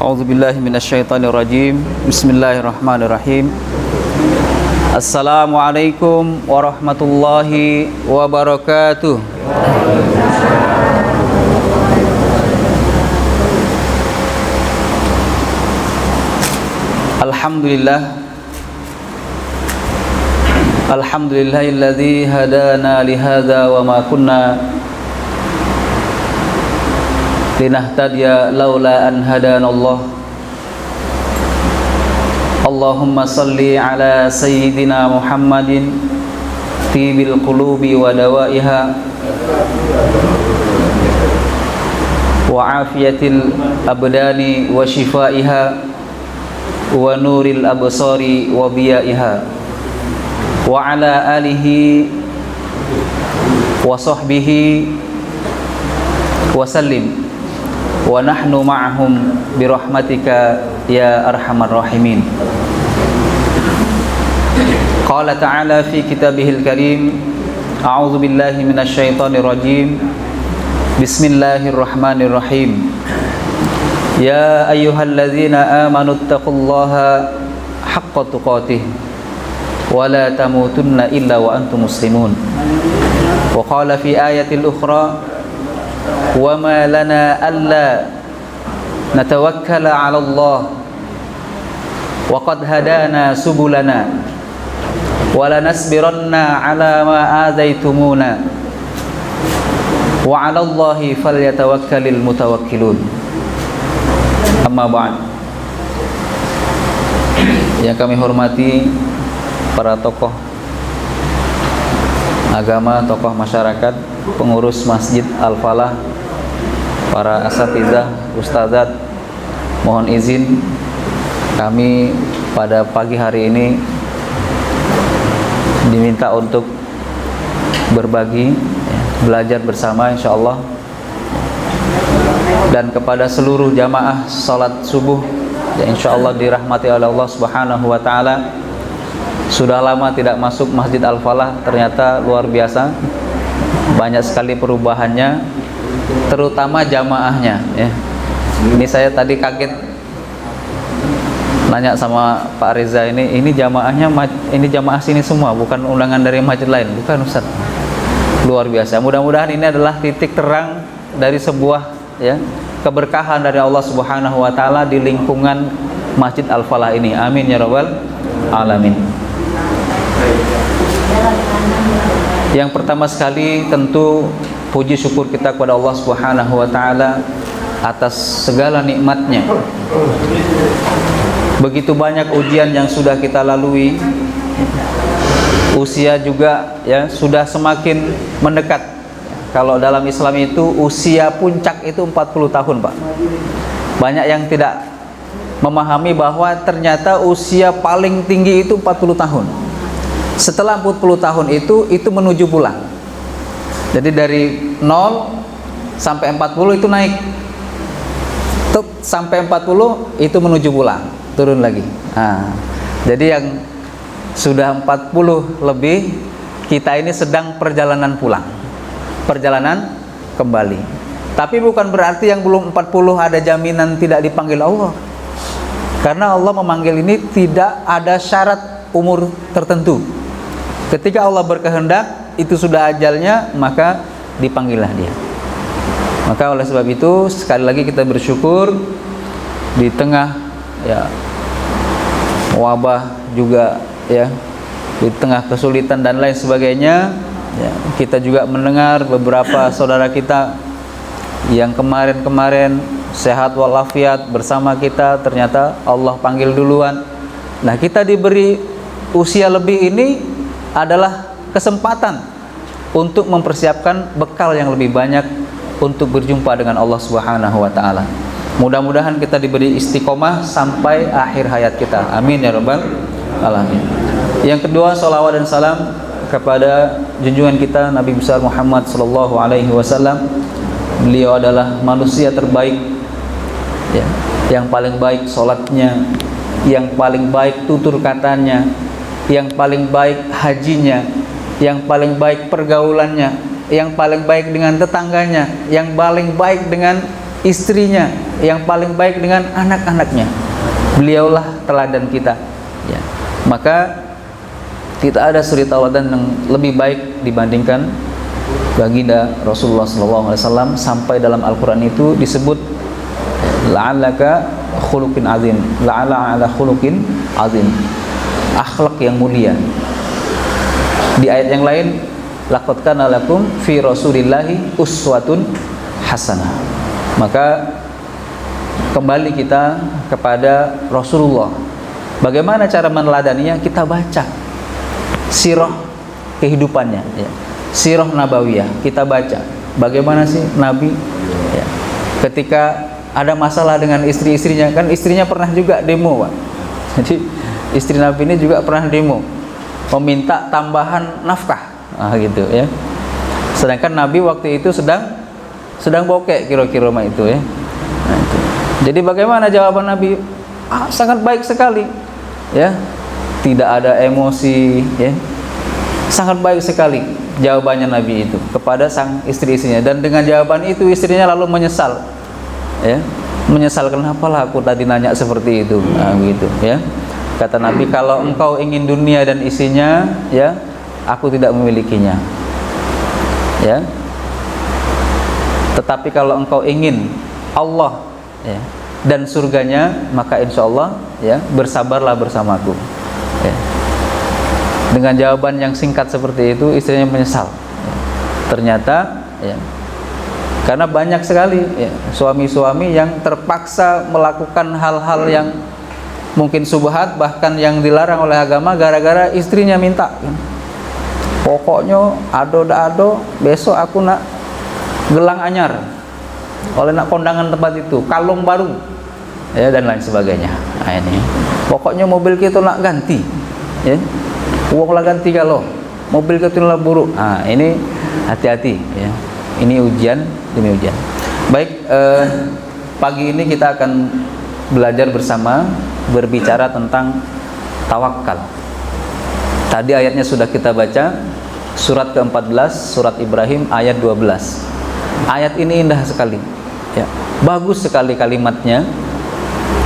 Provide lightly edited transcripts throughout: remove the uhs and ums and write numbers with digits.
A'udzubillahi minasyaitonirrajim. Bismillahirrahmanirrahim. Assalamualaikum warahmatullahi wabarakatuh. Alhamdulillahilladzi hadana lihadza wa ma kunna linahtadiya laula an hadanallah. Allahumma salli ala sayyidina Muhammadin tibil qulubi wa dawaiha wa afiyatil abdani wa shifaiha wa nuril absari wa biyaiha wa ala alihi wa sahbihi wa sallim wa nahnu ma'ahum birahmatika ya arhamar rahimin. Qala ta'ala fi kitabihil karim, a'udzu billahi minasyaitonir rajim. Bismillahirrahmanirrahim. Ya ayyuhalladzina amanu taqullaha haqqa tuqatih wa la tamutunna illa wa antum muslimun. Wa qala fi ayatil ukhra, wa ma lana alla natawakkala 'ala Allah wa qad hadana subulana wa lanasbiranna 'ala ma adaitumuna wa 'ala Allahi falyatawakkalul mutawakkilun. Amma ba'd. Yang kami hormati para tokoh agama, tokoh masyarakat, pengurus Masjid Al-Falah, para asatizah, ustazat, mohon izin kami pada pagi hari ini diminta untuk berbagi, belajar bersama insyaallah. Dan kepada seluruh jamaah salat subuh yang insyaallah dirahmati oleh Allah Subhanahu wa taala. Sudah lama tidak masuk Masjid Al-Falah, ternyata luar biasa. Banyak sekali perubahannya, terutama jamaahnya ya. Ini saya tadi kaget nanya sama Pak Reza, ini jamaahnya, ini jamaah sini semua, bukan undangan dari masjid lain, bukan Ustaz. Luar biasa. Mudah-mudahan ini adalah titik terang dari sebuah ya keberkahan dari Allah Subhanahu wa taala di lingkungan Masjid Al-Falah ini. Amin ya rabbal alamin. Yang pertama sekali tentu puji syukur kita kepada Allah Subhanahu wa taala atas segala nikmatnya. Begitu banyak ujian yang sudah kita lalui. Usia juga ya sudah semakin mendekat. Kalau dalam Islam itu usia puncak itu 40 tahun, Pak. Banyak yang tidak memahami bahwa ternyata usia paling tinggi itu 40 tahun. Setelah 40 tahun itu menuju bulan. Jadi dari 0 sampai 40 itu naik. Sampai 40 itu menuju bulan, turun lagi. Nah, jadi yang sudah 40 lebih, kita ini sedang perjalanan pulang. Perjalanan kembali. Tapi bukan berarti yang belum 40 ada jaminan tidak dipanggil Allah. Karena Allah memanggil ini tidak ada syarat umur tertentu. Ketika Allah berkehendak, itu sudah ajalnya, maka dipanggillah dia. Maka oleh sebab itu sekali lagi kita bersyukur di tengah ya wabah juga ya, di tengah kesulitan dan lain sebagainya ya, kita juga mendengar beberapa saudara kita yang kemarin-kemarin sehat walafiat bersama kita, ternyata Allah panggil duluan. Nah, kita diberi usia lebih ini adalah kesempatan untuk mempersiapkan bekal yang lebih banyak untuk berjumpa dengan Allah Subhanahu wa taala. Mudah-mudahan kita diberi istiqomah sampai akhir hayat kita. Amin ya rabbal alamin. Yang kedua, salawat dan salam kepada junjungan kita Nabi besar Muhammad sallallahu alaihi wasallam. Beliau adalah manusia terbaik ya, yang paling baik salatnya, yang paling baik tutur katanya, yang paling baik hajinya, yang paling baik pergaulannya, yang paling baik dengan tetangganya, yang paling baik dengan istrinya, yang paling baik dengan anak-anaknya. Beliaulah teladan kita, ya. Maka tidak ada suri tauladan yang lebih baik dibandingkan baginda Rasulullah SAW. Sampai dalam Al-Quran itu disebut la'allaka khuluqin azim, la'ala ala khuluqin azim, akhlak yang mulia. Di ayat yang lain, laqad kana lakum fi rasulillahi uswatun hasanah. Maka kembali kita kepada Rasulullah. Bagaimana cara meneladaninya? Kita baca sirah kehidupannya, ya. Sirah nabawiyah, kita baca bagaimana sih Nabi, ya. Ketika ada masalah dengan istri-istrinya, kan istrinya pernah juga demo, Pak. Jadi istri Nabi ini juga pernah demo, meminta tambahan nafkah, gitu, ya. Sedangkan Nabi waktu itu sedang bokek kira-kira itu, ya. Nah, itu. Jadi bagaimana jawaban Nabi? Sangat baik sekali, ya. Tidak ada emosi, ya. Sangat baik sekali jawabannya Nabi itu kepada sang istri-istrinya. Dan dengan jawaban itu istrinya lalu menyesal, ya. Menyesal, kenapa lah aku tadi nanya seperti itu, gitu, ya. Kata Nabi, kalau engkau ingin dunia dan isinya, ya, aku tidak memilikinya, ya. Tetapi kalau engkau ingin Allah, ya, dan surganya, maka insya Allah, ya, bersabarlah bersamaku, ya. Dengan jawaban yang singkat seperti itu, istrinya menyesal, ya. Ternyata, ya, karena banyak sekali, ya, suami-suami yang terpaksa melakukan hal-hal yang mungkin subhat, bahkan yang dilarang oleh agama, gara-gara istrinya minta, ya. Pokoknya ado-ado besok aku nak gelang anyar, oleh nak kondangan tempat itu, kalung baru, ya, dan lain sebagainya. Nah, ini pokoknya mobil kita nak ganti, ya, uang lah ganti, kalau mobil kita lah buruk. Nah, ini hati-hati, ya. Ini ujian demi ujian. Baik, pagi ini kita akan belajar bersama, berbicara tentang tawakal. Tadi ayatnya sudah kita baca, surat ke-14, surat Ibrahim ayat 12. Ayat ini indah sekali, ya. Bagus sekali kalimatnya.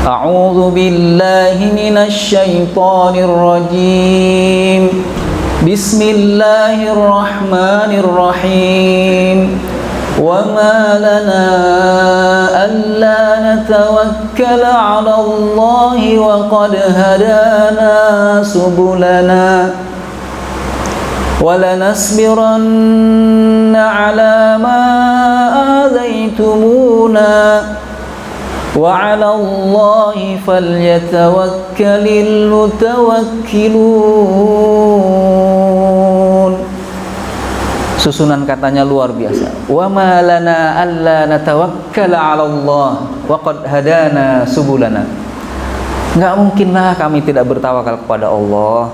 A'udzu billahi minasy syaithanir rajim. Bismillahirrahmanirrahim. Wa ma lana alla natawakkala 'ala Allahi wa qad hadana subulana wa lanasbiranna 'ala ma آذيتمونا وعلى الله فليتوكل المتوكلون. Susunan katanya luar biasa. Wa ma lana alla natawakkala 'ala Allah wa qad hadana subulana. Enggak mungkinlah kami tidak bertawakal kepada Allah.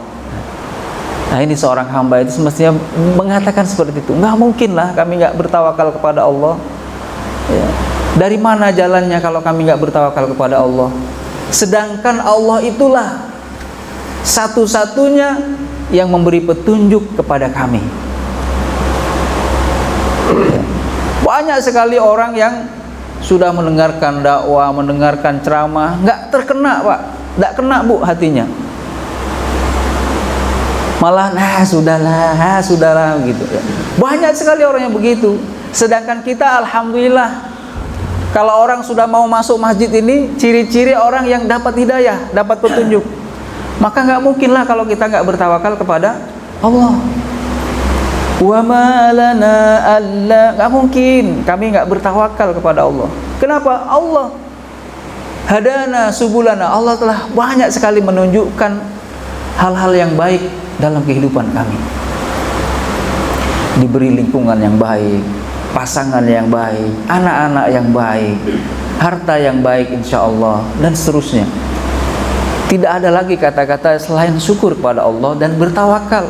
Nah, ini seorang hamba itu semestinya mengatakan seperti itu. Nggak mungkinlah kami nggak bertawakal kepada Allah, ya. Dari mana jalannya kalau kami nggak bertawakal kepada Allah? Sedangkan Allah itulah satu-satunya yang memberi petunjuk kepada kami, ya. Banyak sekali orang yang sudah mendengarkan dakwah, mendengarkan ceramah, nggak terkena, Pak, nggak kena, Bu, hatinya. Malah, sudahlah gitu, ya. Banyak sekali orang yang begitu. Sedangkan kita alhamdulillah, kalau orang sudah mau masuk masjid ini, ciri-ciri orang yang dapat hidayah, dapat petunjuk. Maka nggak mungkinlah kalau kita nggak bertawakal kepada Allah. Wa ma lana alla, nggak mungkin kami nggak bertawakal kepada Allah. Kenapa? Allah hadana subulana, Allah telah banyak sekali menunjukkan hal-hal yang baik dalam kehidupan kami. Diberi lingkungan yang baik, pasangan yang baik, anak-anak yang baik, harta yang baik insya Allah, dan seterusnya. Tidak ada lagi kata-kata selain syukur kepada Allah dan bertawakal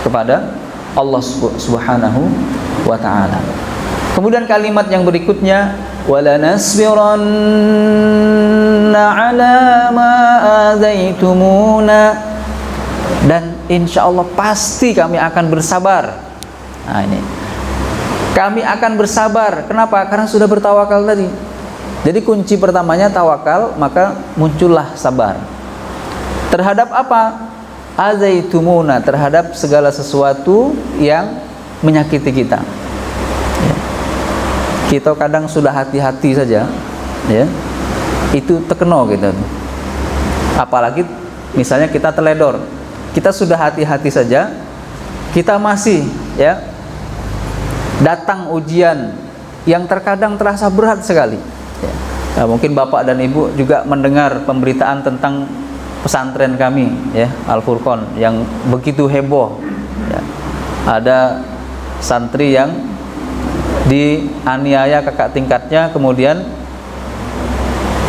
kepada Allah Subhanahu wa ta'ala. Kemudian kalimat yang berikutnya, walanasbiranna 'ala ma adzaitumuna, dan insya Allah pasti kami akan bersabar. Nah, ini Kami akan bersabar. Kenapa? Karena sudah bertawakal tadi. Jadi kunci pertamanya tawakal, maka muncullah sabar. Terhadap apa? Azaitumuna, terhadap segala sesuatu yang menyakiti kita. Ya. Kita kadang sudah hati-hati saja, ya, itu terkena gitu. Apalagi misalnya kita teledor, kita sudah hati-hati saja, kita masih, ya, datang ujian yang terkadang terasa berat sekali. Ya. Nah, mungkin Bapak dan Ibu juga mendengar pemberitaan tentang pesantren kami, ya, Al-Furqan, yang begitu heboh. Ya. Ada santri yang dianiaya kakak tingkatnya, kemudian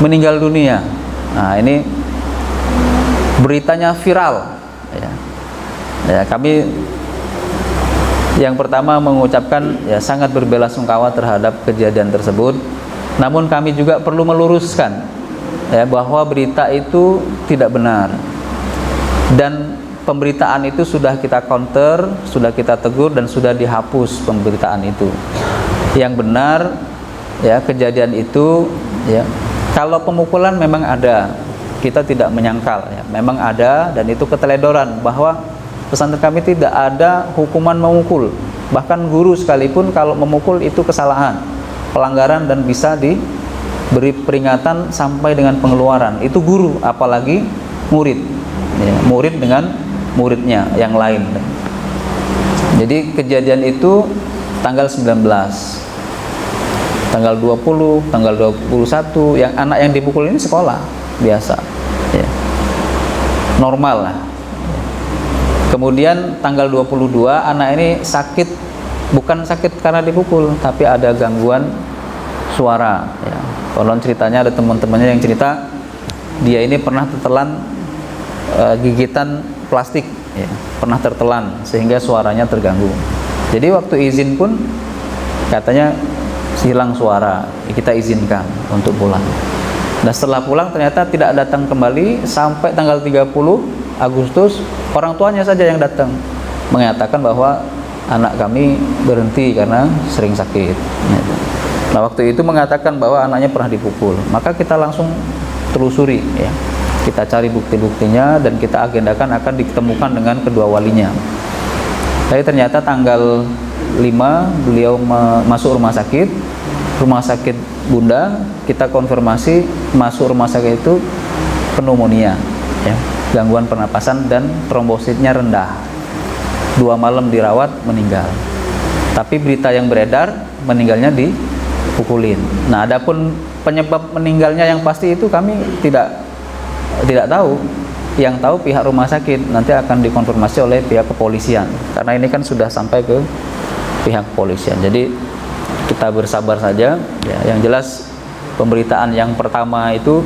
meninggal dunia. Nah, ini beritanya viral. Ya. Ya, kami yang pertama mengucapkan, ya, sangat berbelasungkawa terhadap kejadian tersebut. Namun kami juga perlu meluruskan, ya, bahwa berita itu tidak benar, dan pemberitaan itu sudah kita counter, sudah kita tegur, dan sudah dihapus pemberitaan itu. Yang benar, ya, kejadian itu, ya, kalau pemukulan memang ada, kita tidak menyangkal, ya, memang ada, dan itu keteledoran, bahwa pesantren kami tidak ada hukuman memukul. Bahkan guru sekalipun kalau memukul itu kesalahan, pelanggaran, dan bisa diberi peringatan sampai dengan pengeluaran. Itu guru, apalagi murid, ya, murid dengan muridnya yang lain. Jadi kejadian itu tanggal 19, tanggal 20, tanggal 21, yang anak yang dipukul ini sekolah biasa, ya, normal lah. Kemudian tanggal 22 anak ini sakit, bukan sakit karena dipukul, tapi ada gangguan suara, ya. Konon ceritanya ada teman-temannya yang cerita dia ini pernah tertelan gigitan plastik, ya, pernah tertelan sehingga suaranya terganggu. Jadi waktu izin pun katanya hilang suara, kita izinkan untuk pulang. Dan setelah pulang ternyata tidak datang kembali sampai tanggal 30 Agustus. Orang tuanya saja yang datang mengatakan bahwa anak kami berhenti karena sering sakit. Nah, waktu itu mengatakan bahwa anaknya pernah dipukul. Maka kita langsung telusuri, ya, kita cari bukti-buktinya, dan kita agendakan akan ditemukan dengan kedua walinya. Tapi ternyata tanggal 5 beliau masuk rumah sakit Bunda. Kita konfirmasi masuk rumah sakit itu pneumonia, ya, gangguan pernapasan, dan trombositnya rendah. 2 malam dirawat, meninggal. Tapi berita yang beredar meninggalnya dipukulin. Nah, adapun penyebab meninggalnya yang pasti itu kami tidak tahu. Yang tahu pihak rumah sakit, nanti akan dikonfirmasi oleh pihak kepolisian, karena ini kan sudah sampai ke pihak kepolisian. Jadi kita bersabar saja, ya. Yang jelas pemberitaan yang pertama itu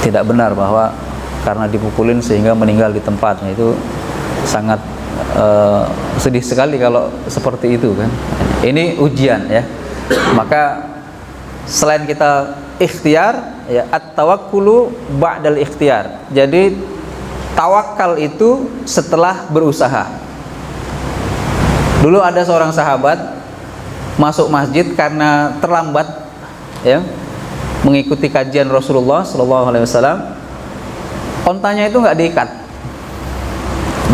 tidak benar, bahwa karena dipukulin sehingga meninggal di tempatnya. Itu sangat sedih sekali kalau seperti itu, kan. Ini ujian, ya. Maka selain kita ikhtiar, ya, at-tawakkulu ba'dal ikhtiar. Jadi tawakal itu setelah berusaha. Dulu ada seorang sahabat masuk masjid karena terlambat, ya, mengikuti kajian Rasulullah SAW. Ontanya itu nggak diikat.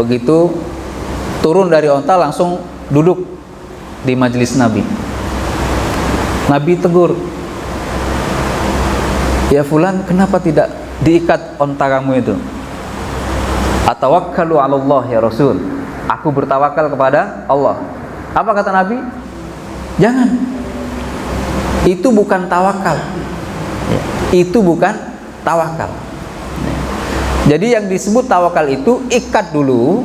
Begitu turun dari onta langsung duduk di majelis Nabi. Nabi tegur, "Ya fulan, kenapa tidak diikat onta kamu itu?" "Atawakkalu 'ala Allah ya Rasul." Aku bertawakal kepada Allah. Apa kata Nabi? Jangan. Itu bukan tawakal. Itu bukan tawakal. Jadi yang disebut tawakal itu ikat dulu,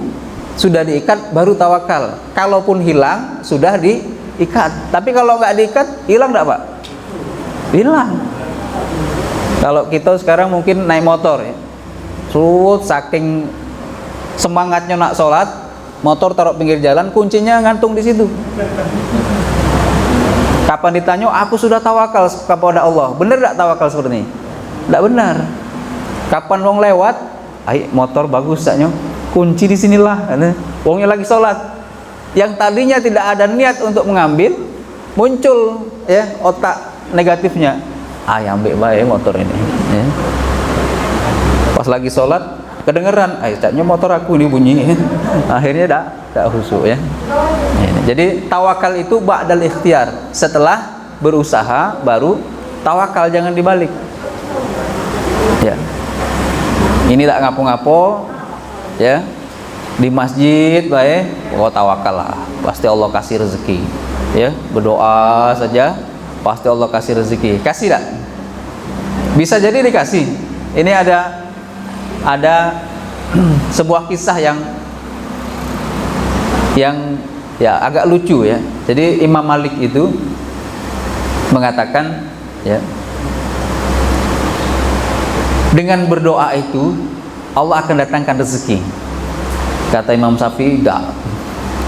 sudah diikat baru tawakal. Kalaupun hilang sudah diikat. Tapi kalau nggak diikat, hilang nggak Pak? Hilang. Kalau kita sekarang mungkin naik motor, ya, saking semangatnya nak sholat, motor taruh pinggir jalan, kuncinya ngantung di situ. Kapan ditanya, aku sudah tawakal kepada Allah, benar tidak tawakal seperti ini? Tidak benar. Kapan wong lewat, motor bagus saknya, kunci di sinilah, wongnya lagi sholat, yang tadinya tidak ada niat untuk mengambil, muncul ya otak negatifnya, ambil baik motor ini ya. Pas lagi sholat kedengeran, caknya motor aku ini bunyi. Akhirnya tak khusyuk ya. Jadi tawakal itu ba'dal ikhtiar, setelah berusaha baru tawakal, jangan dibalik ya. Ini tak ngapo-ngapo ya, di masjid baik, tawakal lah, pasti Allah kasih rezeki ya. Berdoa saja pasti Allah kasih rezeki. Kasih tak? Bisa jadi dikasih. Ini ada sebuah kisah yang ya agak lucu ya. Jadi Imam Malik itu mengatakan ya, dengan berdoa itu Allah akan datangkan rezeki. Kata Imam Syafi'i, enggak.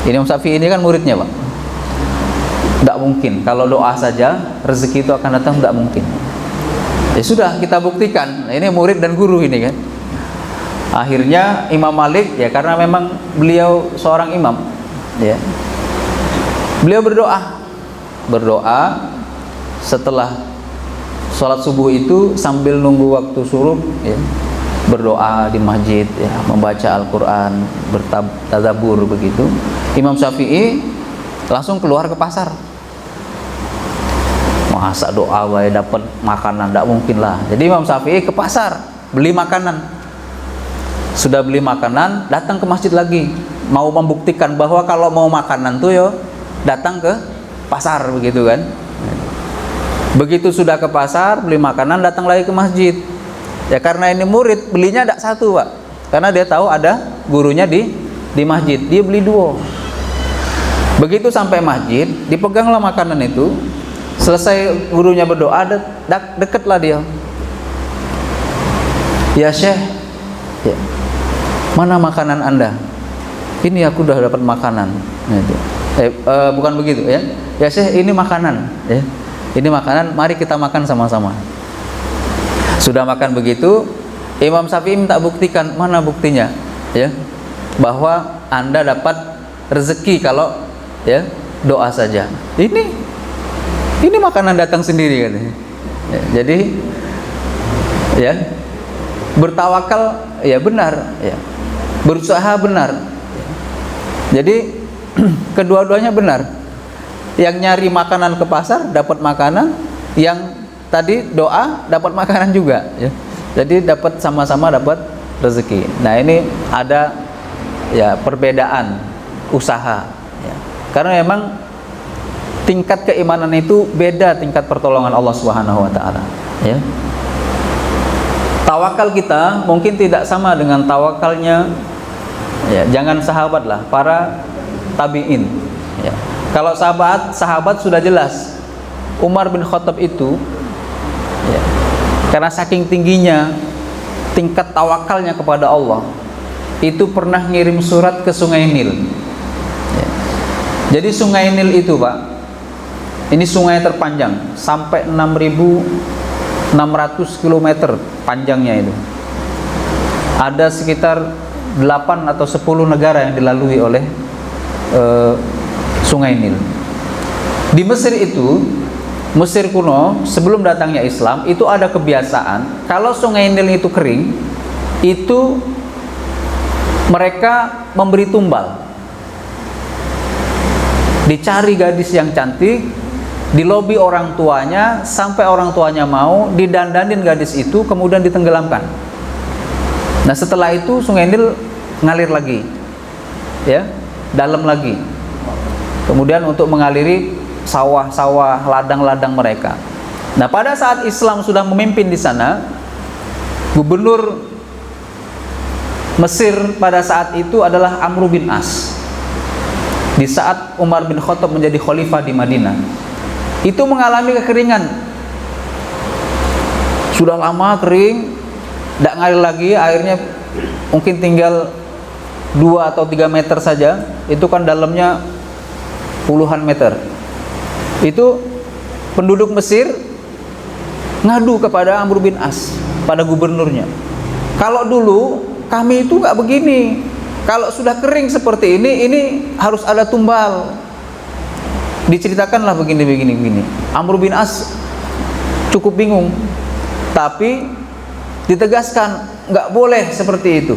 Imam Syafi'i ini kan muridnya, Pak. Enggak mungkin kalau doa saja rezeki itu akan datang, enggak mungkin. Ya sudah, kita buktikan. Nah, ini murid dan guru ini kan. Akhirnya Imam Malik ya, karena memang beliau seorang imam ya, beliau berdoa setelah sholat subuh itu sambil nunggu waktu syuruk ya, berdoa di masjid ya, membaca Al-Quran, bertadabbur begitu. Imam Syafi'i langsung keluar ke pasar. Masa doa wae dapat makanan, tidak mungkin lah. Jadi Imam Syafi'i ke pasar beli makanan. Sudah beli makanan, datang ke masjid lagi, mau membuktikan bahwa kalau mau makanan tuh yo datang ke pasar begitu kan. Begitu sudah ke pasar beli makanan, datang lagi ke masjid ya, karena ini murid belinya tidak satu, Pak, karena dia tahu ada gurunya di masjid, dia beli 2. Begitu sampai masjid, dipeganglah makanan itu. Selesai gurunya berdoa, dekatlah dia, ya Syekh ya, mana makanan Anda? Ini aku sudah dapat makanan. Bukan begitu ya, ya Syekh ini makanan ya, ini makanan, mari kita makan sama-sama. Sudah makan begitu, Imam Syafi'i minta buktikan. Mana buktinya ya, bahwa Anda dapat rezeki kalau ya doa saja. Ini makanan datang sendiri katanya ya. Jadi ya, bertawakal ya benar ya, berusaha benar ya. Jadi kedua-duanya benar. Yang nyari makanan ke pasar dapat makanan, yang tadi doa dapat makanan juga ya. Jadi dapat, sama-sama dapat rezeki. Nah, ini ada ya perbedaan usaha ya. Karena memang tingkat keimanan itu beda, tingkat pertolongan Allah Subhanahu wa taala ya. Tawakal kita mungkin tidak sama dengan tawakalnya ya, jangan sahabat lah, para tabi'in ya. Kalau sahabat sudah jelas. Umar bin Khattab itu ya, karena saking tingginya tingkat tawakalnya kepada Allah, itu pernah ngirim surat ke Sungai Nil ya. Jadi Sungai Nil itu, Pak, ini sungai terpanjang, sampai 6.600 km panjangnya itu. Ada sekitar 8 atau 10 negara yang dilalui oleh Sungai Nil. Di Mesir itu, Mesir kuno sebelum datangnya Islam, itu ada kebiasaan kalau Sungai Nil itu kering, itu mereka memberi tumbal. Dicari gadis yang cantik, dilobi orang tuanya, sampai orang tuanya mau, didandanin gadis itu, kemudian ditenggelamkan. Nah, setelah itu Sungai Nil ngalir lagi ya, dalam lagi. Kemudian untuk mengaliri sawah-sawah, ladang-ladang mereka. Nah, pada saat Islam sudah memimpin di sana, gubernur Mesir pada saat itu adalah Amr bin As. Di saat Umar bin Khattab menjadi khalifah di Madinah, itu mengalami kekeringan. Sudah lama kering, tidak ngalir lagi, airnya mungkin tinggal 2 atau 3 meter saja. Itu kan dalamnya puluhan meter. Itu penduduk Mesir ngadu kepada Amr bin As, pada gubernurnya. Kalau dulu kami itu nggak begini, Kalau sudah kering seperti ini harus ada tumbal. Diceritakanlah begini. Amr bin As cukup bingung, tapi ditegaskan nggak boleh seperti itu.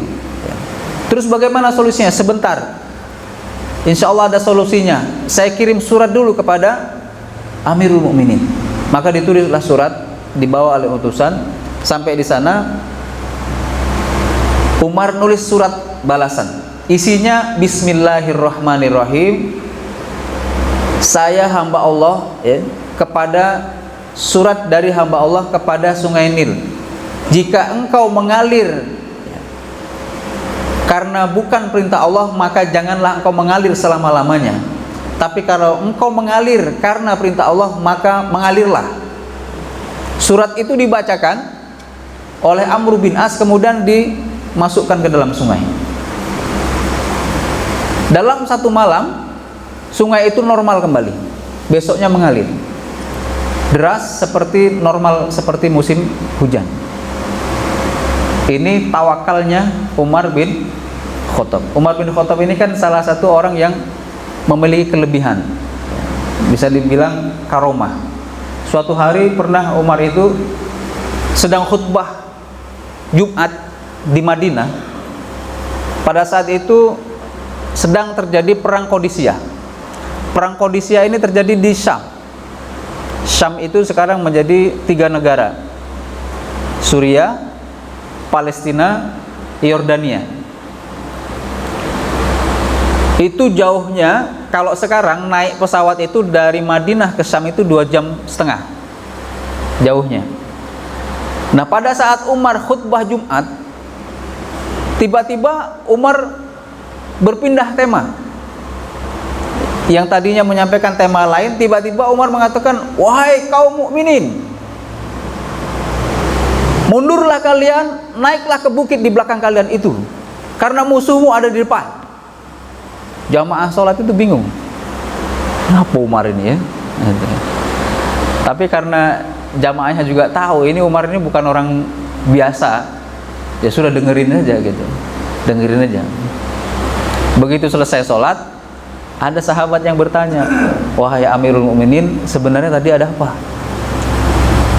Terus bagaimana solusinya? Sebentar, insya Allah ada solusinya. Saya kirim surat dulu kepada Amirul Mukminin. Maka ditulislah surat, dibawa oleh utusan. Sampai di sana, Umar nulis surat balasan. Isinya Bismillahirrahmanirrahim. Saya hamba Allah, kepada surat dari hamba Allah kepada Sungai Nil. Jika engkau mengalir karena bukan perintah Allah, maka janganlah engkau mengalir selama-lamanya. Tapi kalau engkau mengalir karena perintah Allah, maka mengalirlah. Surat itu dibacakan oleh Amr bin As, kemudian dimasukkan ke dalam sungai. Dalam satu malam, sungai itu normal kembali. Besoknya mengalir deras seperti normal, seperti musim hujan. Ini tawakalnya Umar bin Khattab. Umar bin Khattab ini kan salah satu orang yang memiliki kelebihan, bisa dibilang karomah. Suatu hari pernah Umar itu sedang khutbah Jumat di Madinah. Pada saat itu sedang terjadi perang Qadisiyah. Perang Qadisiyah ini terjadi di Syam. Syam itu sekarang menjadi 3 negara: Suriah, Palestina, Yordania. Itu jauhnya, kalau sekarang naik pesawat itu dari Madinah ke Syam itu 2,5 jam jauhnya. Nah, pada saat Umar khutbah Jumat, tiba-tiba Umar berpindah tema. Yang tadinya menyampaikan tema lain, tiba-tiba Umar mengatakan, wahai kaum mukminin, mundurlah kalian, naiklah ke bukit di belakang kalian itu, karena musuhmu ada di depan. Jamaah sholat itu bingung, kenapa Umar ini ya? Tapi karena jamaahnya juga tahu ini Umar ini bukan orang biasa, ya sudah dengerin aja gitu, dengerin aja. Begitu selesai sholat, ada sahabat yang bertanya, wahai Amirul Mukminin, sebenarnya tadi ada apa?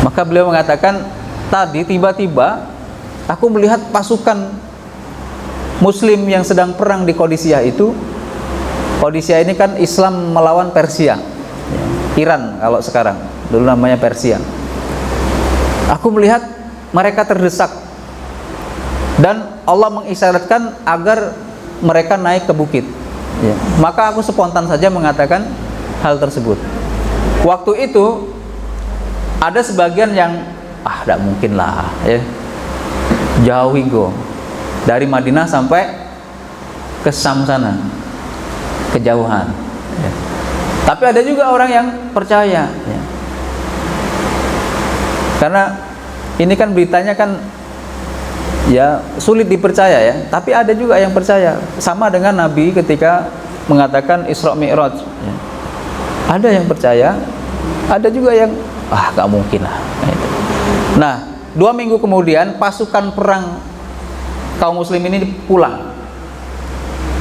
Maka beliau mengatakan, tadi tiba-tiba aku melihat pasukan Muslim yang sedang perang di Qadisiyah itu. Qadisiyah ini kan Islam melawan Persia, Iran kalau sekarang, dulu namanya Persia. Aku melihat mereka terdesak, dan Allah mengisyaratkan agar mereka naik ke bukit. Maka aku spontan saja mengatakan hal tersebut. Waktu itu ada sebagian yang tidak mungkin lah, jauh go dari Madinah sampai ke Syam sana, kejauhan. Tapi ada juga orang yang percaya, karena ini kan beritanya kan ya sulit dipercaya ya, tapi ada juga yang percaya. Sama dengan Nabi ketika mengatakan Isra Mi'raj, ada yang percaya, ada juga yang gak mungkin lah. Nah, 2 minggu kemudian pasukan perang kaum muslim ini pulang.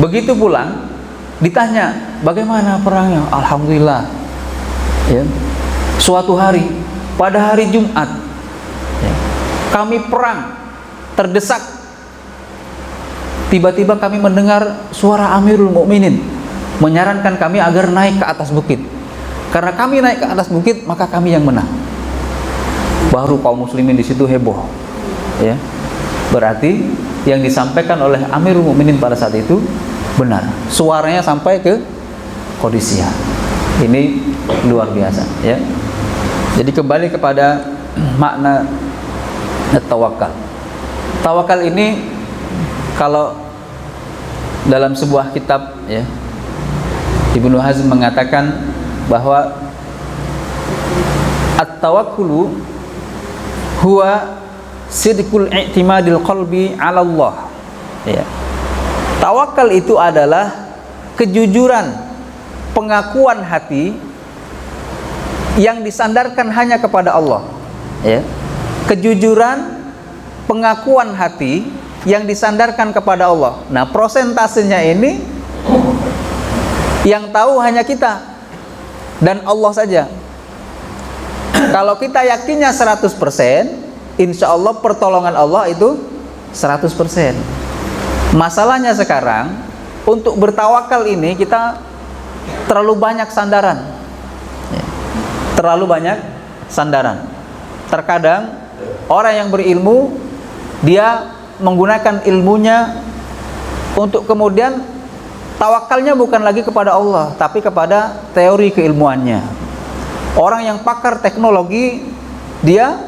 Begitu pulang, ditanya bagaimana perangnya. Alhamdulillah, suatu hari pada hari Jumat, kami perang terdesak. Tiba-tiba kami mendengar suara Amirul Mukminin menyarankan kami agar naik ke atas bukit. Karena kami naik ke atas bukit, maka kami yang menang. Baru kaum muslimin di situ heboh. Berarti yang disampaikan oleh Amirul Mukminin pada saat itu benar. Suaranya sampai ke Qadisiyah. Ini luar biasa, ya. Jadi kembali kepada makna tawakal. Tawakal ini kalau dalam sebuah kitab, Ibnu Hazm mengatakan bahwa at-tawakkulu huwa sidqul i'timadil qalbi 'ala Allah. Tawakal itu adalah kejujuran pengakuan hati yang disandarkan hanya kepada Allah. Kejujuran pengakuan hati yang disandarkan kepada Allah. Nah, prosentasenya ini yang tahu hanya kita dan Allah saja. Kalau kita yakinnya 100%, insya Allah pertolongan Allah itu 100%. Masalahnya sekarang, untuk bertawakal ini kita terlalu banyak sandaran. Terlalu banyak sandaran. Terkadang orang yang berilmu, dia menggunakan ilmunya untuk kemudian tawakalnya bukan lagi kepada Allah, tapi kepada teori keilmuannya. Orang yang pakar teknologi, dia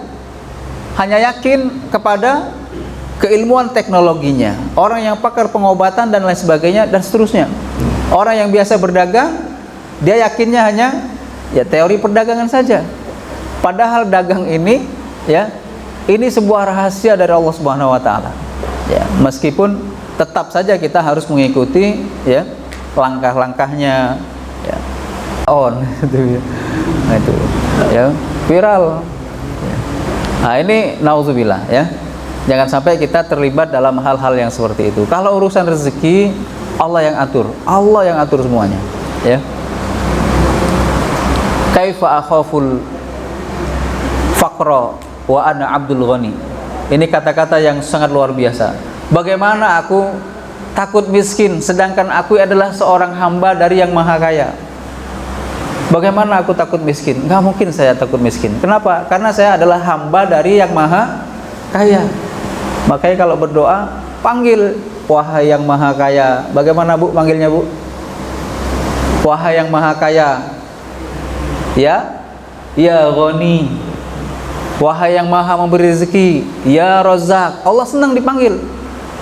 hanya yakin kepada keilmuan teknologinya. Orang yang pakar pengobatan dan lain sebagainya dan seterusnya. Orang yang biasa berdagang, dia yakinnya hanya ya teori perdagangan saja. Padahal dagang ini ya, ini sebuah rahasia dari Allah Subhanahu wa taala. Ya, meskipun tetap saja kita harus mengikuti ya langkah-langkahnya ya. Itu ya. Nah, itu ya viral. Ya. Nah, ini nauzubillah ya. Jangan sampai kita terlibat dalam hal-hal yang seperti itu. Kalau urusan rezeki, Allah yang atur. Allah yang atur semuanya, ya. Kaifa akhaful faqra wa ana abdul ghani. Ini kata-kata yang sangat luar biasa. Bagaimana aku takut miskin sedangkan aku adalah seorang hamba dari yang maha kaya? Bagaimana aku takut miskin? Nggak mungkin saya takut miskin. Kenapa? Karena saya adalah hamba dari yang maha kaya. Makanya kalau berdoa, panggil wahai yang maha kaya. Bagaimana Bu panggilnya Bu? Wahai yang maha kaya. Ya Ghani. Wahai yang maha memberi rezeki. Ya Razzaq. Allah senang dipanggil.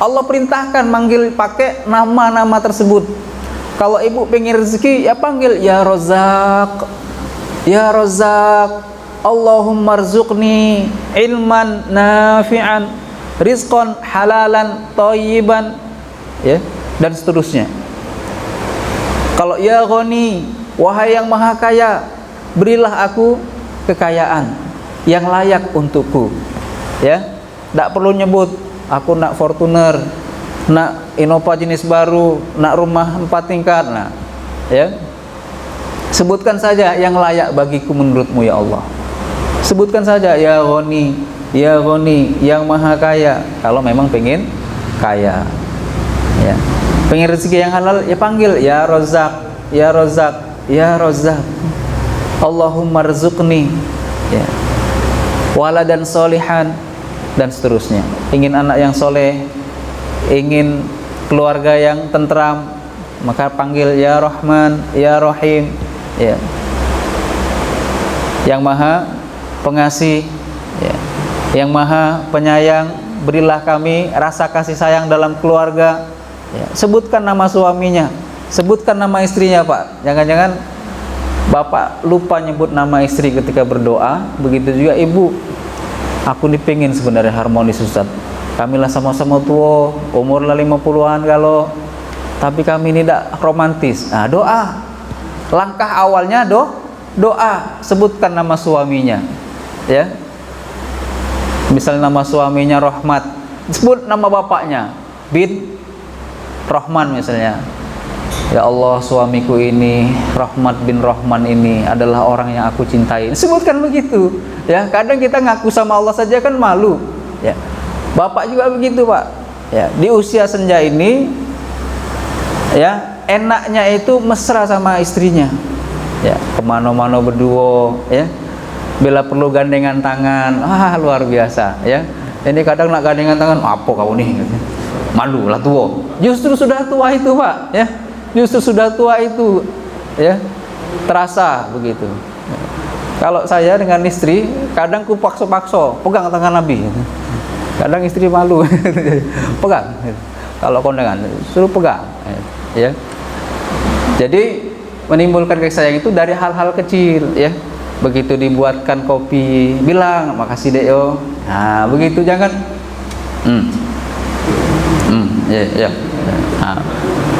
Allah perintahkan manggil pakai nama-nama tersebut. Kalau ibu pengen rezeki, ya panggil ya Razzaq. Ya Razzaq. Allahumma rzuqni ilman nafi'an, rizqan halalan thayyiban, ya, dan seterusnya. Kalau ya Ghani, wahai yang maha kaya, berilah aku kekayaan yang layak untukku, ya. Tidak perlu nyebut aku nak Fortuner, nak Innova jenis baru, nak rumah 4 tingkat, nah, ya. Sebutkan saja yang layak bagiku menurutmu ya Allah. Sebutkan saja ya Ghani, ya Ghani, yang maha kaya. Kalau memang pengen kaya, ya, pengen rezeki yang halal, ya panggil ya Razzaq, ya Razzaq, ya Razzaq. Allahumma rzuqni, ya, waladan solihan, dan seterusnya. Ingin anak yang soleh, ingin keluarga yang tentram, maka panggil ya Rahman, ya Rahim, ya, yang maha pengasih, ya, yang maha penyayang, berilah kami rasa kasih sayang dalam keluarga, ya. Sebutkan nama suaminya, sebutkan nama istrinya Pak. Jangan-jangan bapak lupa nyebut nama istri ketika berdoa. Begitu juga ibu. Aku dipingin sebenarnya harmonis Ustaz. Kamilah sama-sama tua, umur 50-an kalau, tapi kami ini tidak romantis. Nah, doa. Langkah awalnya doa. Sebutkan nama suaminya, ya. Misalnya nama suaminya Rahmat, sebut nama bapaknya bin Rahman misalnya. Ya Allah, suamiku ini Rahmat bin Rahman ini adalah orang yang aku cintai. Sebutkan begitu, ya. Kadang kita ngaku sama Allah saja kan malu, ya. Bapak juga begitu Pak, ya. Di usia senja ini, ya, enaknya itu mesra sama istrinya, ya, kemana-mana berdua, ya. Bila perlu gandengan tangan, luar biasa, ya. Ini kadang nak gandengan tangan, apa kau nih? Malu lah tua. Justru sudah tua itu Pak, ya. Justru sudah tua itu, ya, terasa begitu. Kalau saya dengan istri, kadang ku paksa-paksa, pegang tangan Nabi. Kadang istri malu, pegang. Kalau kondangan, suruh pegang, ya. Jadi menimbulkan kasih sayang itu dari hal-hal kecil, ya. Begitu dibuatkan kopi, bilang makasih dek yo. Nah, begitu jangan ya. Nah,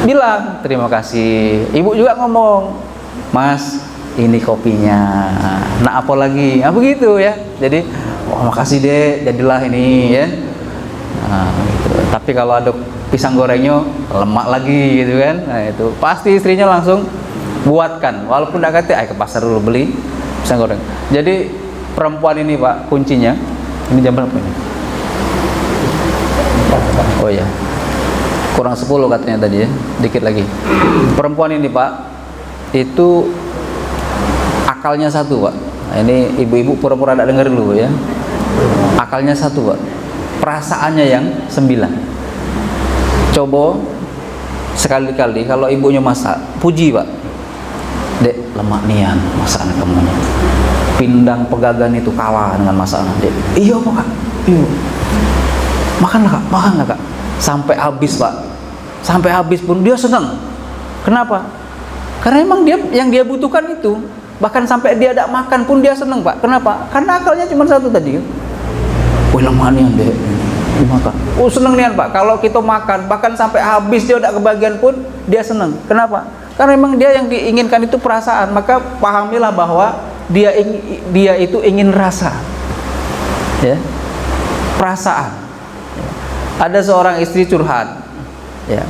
bilang terima kasih. Ibu juga ngomong, Mas, ini kopinya. Nah, apa lagi? Nah, begitu ya. Jadi, makasih dek, jadilah ini, ya. Nah, gitu. Tapi kalau aduk pisang gorengnya lemak lagi gitu kan. Nah itu pasti istrinya langsung buatkan, walaupun tidak kata, ayo ke pasar dulu beli pisang goreng. Jadi perempuan ini Pak, kuncinya ini jam berapa ini? Oh ya, kurang 10 katanya tadi ya, dikit lagi. Perempuan ini Pak, itu akalnya satu Pak. Nah, ini ibu-ibu pura-pura tidak dengar dulu ya. Akalnya satu Pak, perasaannya yang 9. Coba sekali-kali kalau ibunya masak, puji Pak, dek lemak nian masakan kamu, pindang pegagan itu kalah dengan masakan dek. Iya Pak, iya, makanlah Kak, makanlah Kak, sampai habis Pak, sampai habis pun dia senang. Kenapa? Karena emang dia yang dia butuhkan itu, bahkan sampai dia tidak makan pun dia senang Pak. Kenapa? Karena akalnya cuma satu tadi. Wih lemak nian dek, dimakan. Oh seneng nian Pak, kalau kita makan bahkan sampai habis dia tidak kebagian pun dia senang. Kenapa? Karena memang dia yang diinginkan itu perasaan. Maka pahamilah bahwa dia itu ingin rasa, ya, perasaan. Ada seorang istri curhat, ya,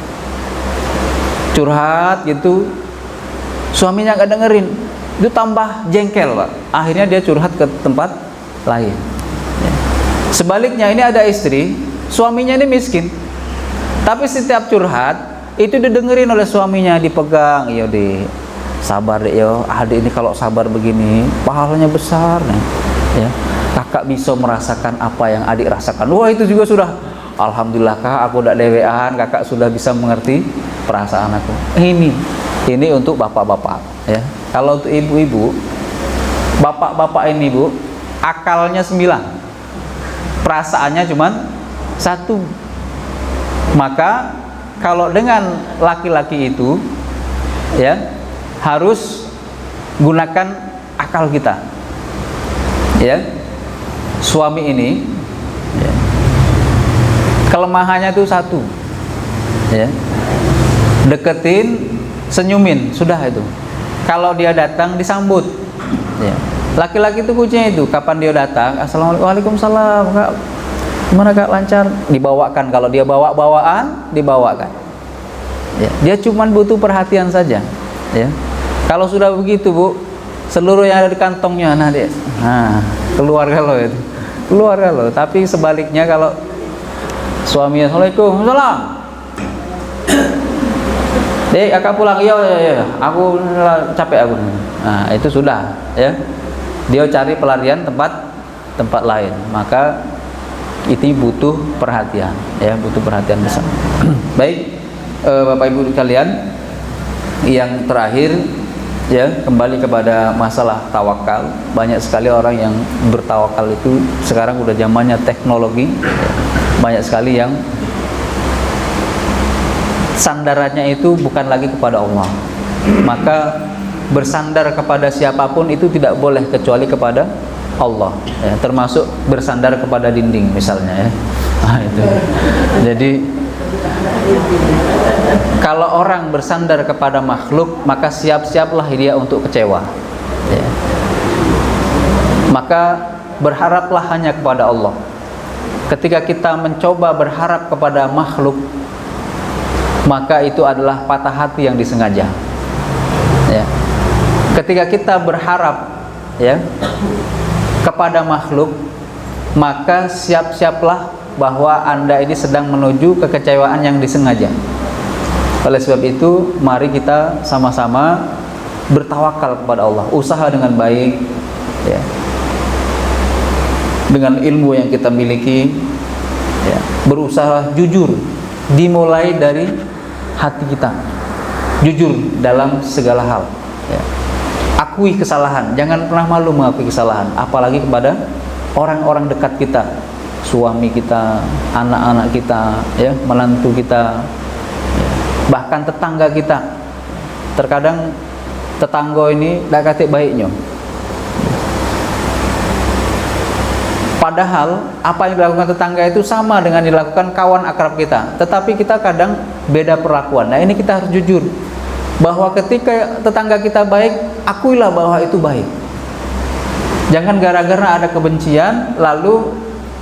curhat gitu, suaminya nggak dengerin, itu tambah jengkel Pak. Akhirnya dia curhat ke tempat lain. Sebaliknya ini ada istri, suaminya ini miskin, tapi setiap curhat itu didengerin oleh suaminya, dipegang, iya deh, sabar deh yo, adik ini kalau sabar begini pahalanya besar nih, ya. Kakak bisa merasakan apa yang adik rasakan. Wah itu juga sudah, alhamdulillah Kak, aku udah dewean, kakak sudah bisa mengerti perasaan aku. Ini untuk bapak-bapak, ya. Kalau untuk ibu-ibu, bapak-bapak ini Bu, akalnya 9. Perasaannya cuma 1. Maka kalau dengan laki-laki itu, ya, harus gunakan akal kita, ya. Suami ini, ya, kelemahannya itu 1, ya, deketin, senyumin, sudah itu. Kalau dia datang disambut, ya. Laki-laki itu kuncinya itu, kapan dia datang, assalamualaikum, waalaikumsalam Kak, gimana Kak, lancar, dibawakan. Kalau dia bawa-bawaan, dibawakan, ya. Dia cuma butuh perhatian saja, ya. Kalau sudah begitu Bu, seluruh yang ada di kantongnya, nah dia, nah keluarga lo itu, keluarga lo. Tapi sebaliknya kalau suaminya, assalamualaikum, salam, dek kakak pulang, iya, aku capek aku. Nah itu sudah, ya. Dia cari pelarian tempat lain, maka itu butuh perhatian, ya, butuh perhatian besar. Baik, Bapak Ibu sekalian, yang terakhir, ya, kembali kepada masalah tawakal. Banyak sekali orang yang bertawakal itu sekarang udah zamannya teknologi, banyak sekali yang sandarannya itu bukan lagi kepada Allah. Maka bersandar kepada siapapun itu tidak boleh kecuali kepada Allah, ya, termasuk bersandar kepada dinding misalnya, ya. Nah, itu. Jadi kalau orang bersandar kepada makhluk, maka siap-siaplah dia untuk kecewa, ya. Maka berharaplah hanya kepada Allah. Ketika kita mencoba berharap kepada makhluk, maka itu adalah patah hati yang disengaja, ya. Ketika kita berharap, ya, kepada makhluk, maka siap-siaplah bahwa Anda ini sedang menuju kekecewaan yang disengaja. Oleh sebab itu, mari kita sama-sama bertawakal kepada Allah, usaha dengan baik, ya, dengan ilmu yang kita miliki, ya, berusaha jujur, dimulai dari hati kita, jujur dalam segala hal, ya. Akui kesalahan, jangan pernah malu mengakui kesalahan, apalagi kepada orang-orang dekat kita, suami kita, anak-anak kita, ya, menantu kita, ya, bahkan tetangga kita. Terkadang tetangga ini tidak katik baiknya, padahal apa yang dilakukan tetangga itu sama dengan dilakukan kawan akrab kita, tetapi kita kadang beda perlakuan. Nah ini kita harus jujur bahwa ketika tetangga kita baik, akuilah bahwa itu baik. Jangan gara-gara ada kebencian lalu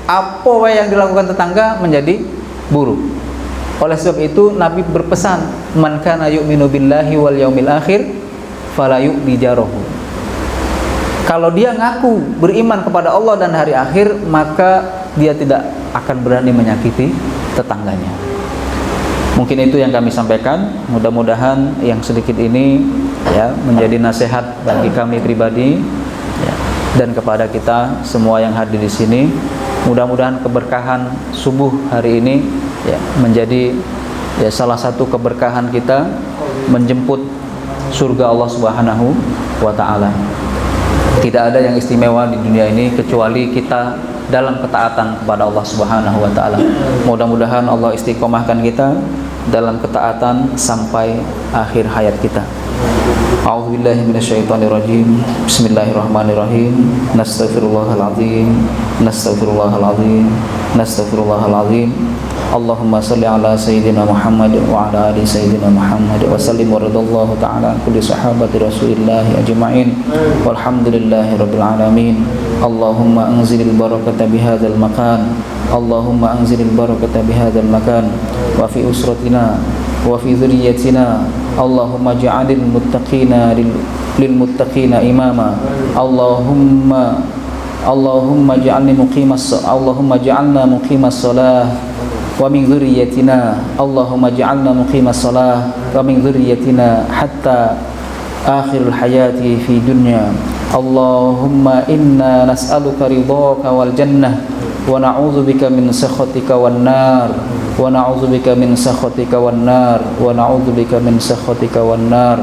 apa yang dilakukan tetangga menjadi buruk. Oleh sebab itu Nabi berpesan, man kana yu'minu billahi wal yaumil akhir fala yu'di jarahu. Kalau dia ngaku beriman kepada Allah dan hari akhir, maka dia tidak akan berani menyakiti tetangganya. Mungkin itu yang kami sampaikan. Mudah-mudahan yang sedikit ini ya menjadi nasihat bagi kami pribadi ya, dan kepada kita semua yang hadir di sini. Mudah-mudahan keberkahan subuh hari ini ya menjadi ya salah satu keberkahan kita menjemput surga Allah Subhanahu wa taala. Tidak ada yang istimewa di dunia ini kecuali kita dalam ketaatan kepada Allah Subhanahu wa taala. Mudah-mudahan Allah istiqomahkan kita dalam ketaatan sampai akhir hayat kita. A'udzubillahi minasyaitonirrajim. Bismillahirrahmanirrahim. Nastaghfirullahaladzim. Nastaghfirullahaladzim. Nastaghfirullahaladzim. Allahumma salli ala sayyidina Muhammad wa ala ali sayyidina Muhammad wa sallim wa radallahu ta'ala kulli sahabati rasulillahi ajma'in walhamdulillahi rabbil alamin. Allahumma anzilil barakata bihadzal makan. Allahumma anzilil barakata bihadzal makan wa fi usratina wa fi dhurriyyatina. Allahumma ja'alil muttaqina lil muttaqina imama. Allahumma ja'alni Allahumma ja'alna muqimas shalah wa min dhurriyyatina. Allahumma ja'alna muqimas shalah wa min dhurriyyatina hatta akhirul hayati fi dunya. Allahumma inna nas'aluka ridhaka wal jannah wa na'udzubika min sakhatika wan nar wa na'udzubika min sakhatika wan nar wa na'udzubika min sakhatika wan nar.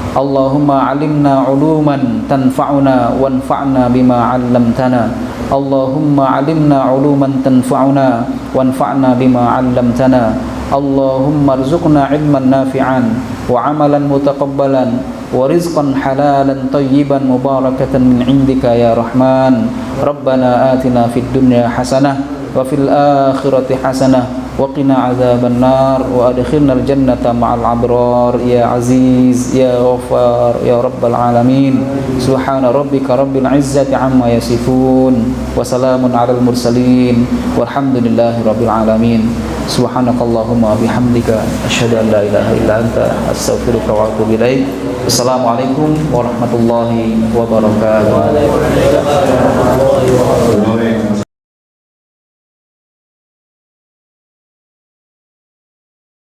Allahumma 'allimna 'uluman tanfa'una wanfa'na bima 'allamtana. Allahumma 'allimna 'uluman tanfa'una wanfa'na bima 'allamtana. Allahumma arzuqna 'ilman nafi'an wa 'amalan mutaqabbalan wa rizqan halalan tayyiban mubarakatan min 'indika ya Rahman. Rabbana atina fid dunya hasanah wa fil akhirati hasanah wa qina adzaban nar wa adkhilnal jannata ma'al abrar ya aziz ya ghaffar ya rabbal alamin. Subhana rabbika rabbil izzati amma yasifun wa salamun alal mursalin walhamdulillahi rabbil alamin. Subhanakallahumma bihamdika asyhadu an la ilaha illa anta astaghfiruka wa atubu ilaik. Assalamualaikum warahmatullahi wabarakatuh.